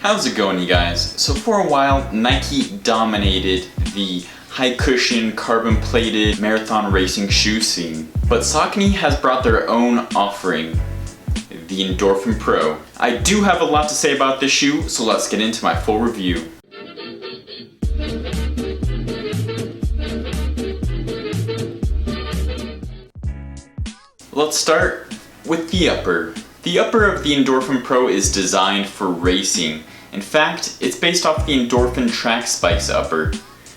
How's it going, you guys? So for a while, Nike dominated the high cushion, carbon plated marathon racing shoe scene. But Saucony has brought their own offering, the Endorphin Pro. I do have a lot to say about this shoe, so let's get into my full review. Let's start with the upper. The upper of the Endorphin Pro is designed for racing. In fact, it's based off the Endorphin Track Spikes upper.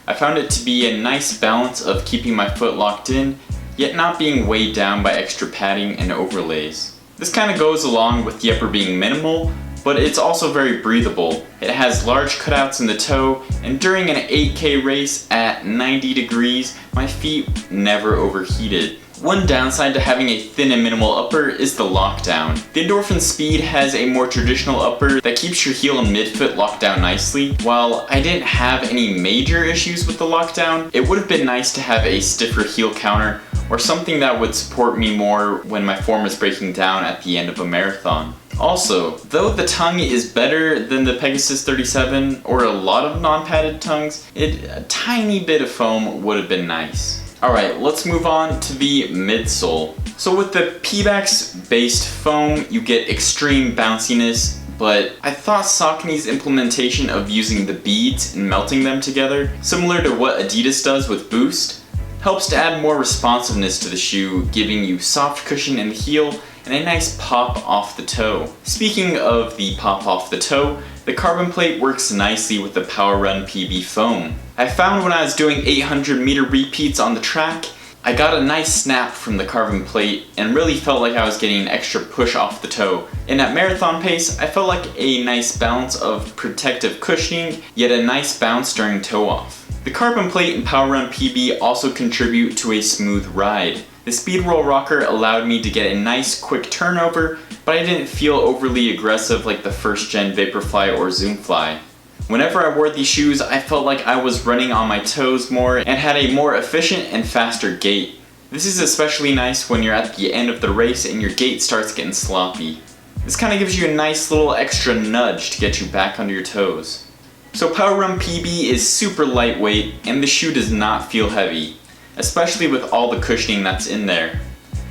I found it to be a nice balance of keeping my foot locked in, yet not being weighed down by extra padding and overlays. This kind of goes along with the upper being minimal, but it's also very breathable. It has large cutouts in the toe, and during an 8K race at 90 degrees, my feet never overheated. One downside to having a thin and minimal upper is the lockdown. The Endorphin Speed has a more traditional upper that keeps your heel and midfoot locked down nicely. While I didn't have any major issues with the lockdown, it would have been nice to have a stiffer heel counter or something that would support me more when my form is breaking down at the end of a marathon. Also, though the tongue is better than the Pegasus 37 or a lot of non-padded tongues, a tiny bit of foam would have been nice. Alright, let's move on to the midsole. So with the Pebax based foam, you get extreme bounciness, but I thought Saucony's implementation of using the beads and melting them together, similar to what Adidas does with Boost, helps to add more responsiveness to the shoe, giving you soft cushion in the heel and a nice pop off the toe. Speaking of the pop off the toe, the carbon plate works nicely with the Power Run PB foam. I found when I was doing 800 meter repeats on the track, I got a nice snap from the carbon plate and really felt like I was getting an extra push off the toe. And at marathon pace, I felt like a nice balance of protective cushioning, yet a nice bounce during toe off. The carbon plate and Power Run PB also contribute to a smooth ride. The Speed Roll Rocker allowed me to get a nice quick turnover, but I didn't feel overly aggressive like the first gen Vaporfly or Zoomfly. Whenever I wore these shoes, I felt like I was running on my toes more and had a more efficient and faster gait. This is especially nice when you're at the end of the race and your gait starts getting sloppy. This kind of gives you a nice little extra nudge to get you back under your toes. So Power Run PB is super lightweight and the shoe does not feel heavy, especially with all the cushioning that's in there.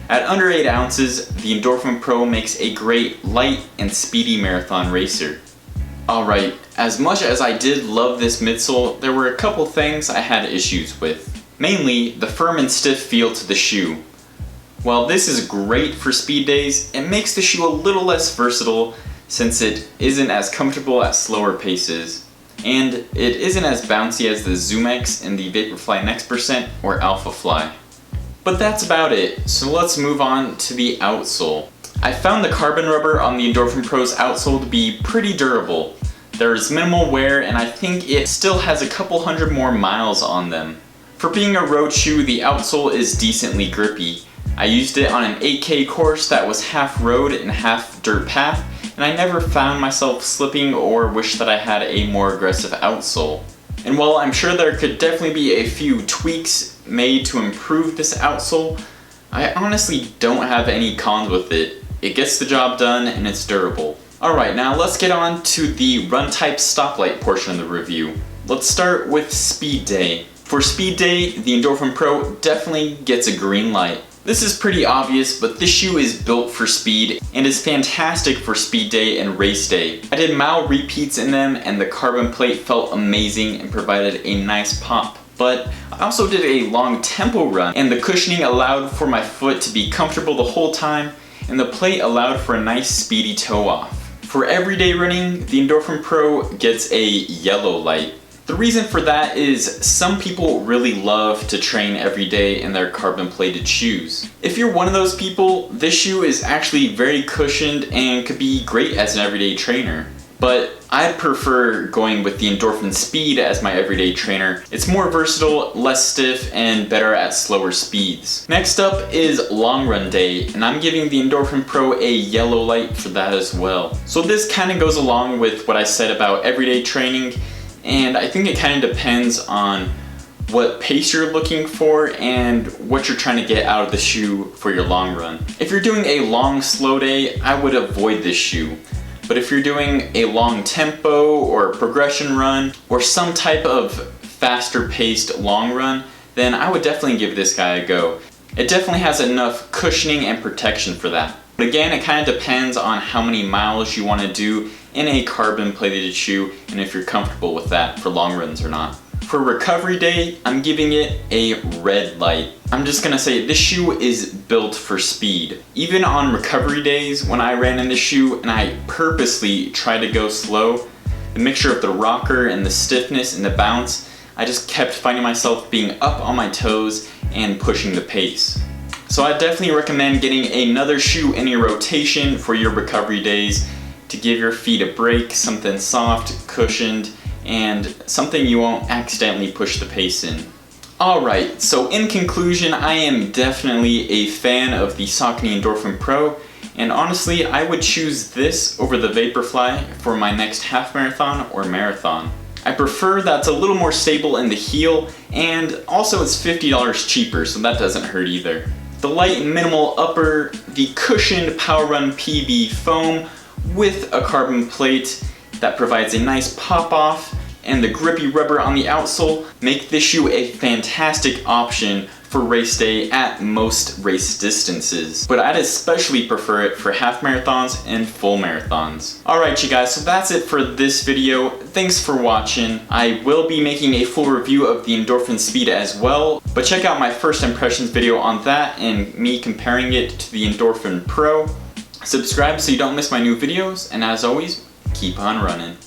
At under 8 ounces, the Endorphin Pro makes a great light and speedy marathon racer. Alright, as much as I did love this midsole, there were a couple things I had issues with. Mainly, the firm and stiff feel to the shoe. While this is great for speed days, it makes the shoe a little less versatile since it isn't as comfortable at slower paces. And it isn't as bouncy as the ZoomX in the Vaporfly Next Percent or Alphafly. But that's about it, so let's move on to the outsole. I found the carbon rubber on the Endorphin Pro's outsole to be pretty durable. There's minimal wear and I think it still has a couple hundred more miles on them. For being a road shoe, the outsole is decently grippy. I used it on an 8K course that was half road and half dirt path, and I never found myself slipping or wish that I had a more aggressive outsole. And while I'm sure there could definitely be a few tweaks made to improve this outsole, I honestly don't have any cons with it. It gets the job done and it's durable. Alright, now let's get on to the run type stoplight portion of the review. Let's start with speed day. For speed day, the Endorphin Pro definitely gets a green light. This is pretty obvious, but this shoe is built for speed and is fantastic for speed day and race day. I did mile repeats in them and the carbon plate felt amazing and provided a nice pop. But I also did a long tempo run and the cushioning allowed for my foot to be comfortable the whole time and the plate allowed for a nice speedy toe off. For everyday running, the Endorphin Pro gets a yellow light. The reason for that is some people really love to train every day in their carbon plated shoes. If you're one of those people, this shoe is actually very cushioned and could be great as an everyday trainer. But I prefer going with the Endorphin Speed as my everyday trainer. It's more versatile, less stiff, and better at slower speeds. Next up is long run day, and I'm giving the Endorphin Pro a yellow light for that as well. So this kind of goes along with what I said about everyday training, and I think it kind of depends on what pace you're looking for and what you're trying to get out of the shoe for your long run. If you're doing a long, slow day, I would avoid this shoe. But if you're doing a long tempo or progression run or some type of faster paced long run, then I would definitely give this guy a go. It definitely has enough cushioning and protection for that. But again, it kind of depends on how many miles you want to do in a carbon plated shoe and if you're comfortable with that for long runs or not. For recovery day, I'm giving it a red light. I'm just gonna say this shoe is built for speed. Even on recovery days when I ran in this shoe and I purposely tried to go slow, the mixture of the rocker and the stiffness and the bounce, I just kept finding myself being up on my toes and pushing the pace. So I definitely recommend getting another shoe in your rotation for your recovery days to give your feet a break, something soft, cushioned, and something you won't accidentally push the pace in. Alright, so in conclusion, I am definitely a fan of the Saucony Endorphin Pro, and honestly, I would choose this over the Vaporfly for my next half marathon or marathon. I prefer that it's a little more stable in the heel, and also it's $50 cheaper, so that doesn't hurt either. The light and minimal upper, the cushioned Power Run PB foam with a carbon plate that provides a nice pop-off, and the grippy rubber on the outsole make this shoe a fantastic option for race day at most race distances. But I'd especially prefer it for half marathons and full marathons. Alright you guys, so that's it for this video. Thanks for watching. I will be making a full review of the Endorphin Speed as well, but check out my first impressions video on that and me comparing it to the Endorphin Pro. Subscribe so you don't miss my new videos, and as always, keep on running.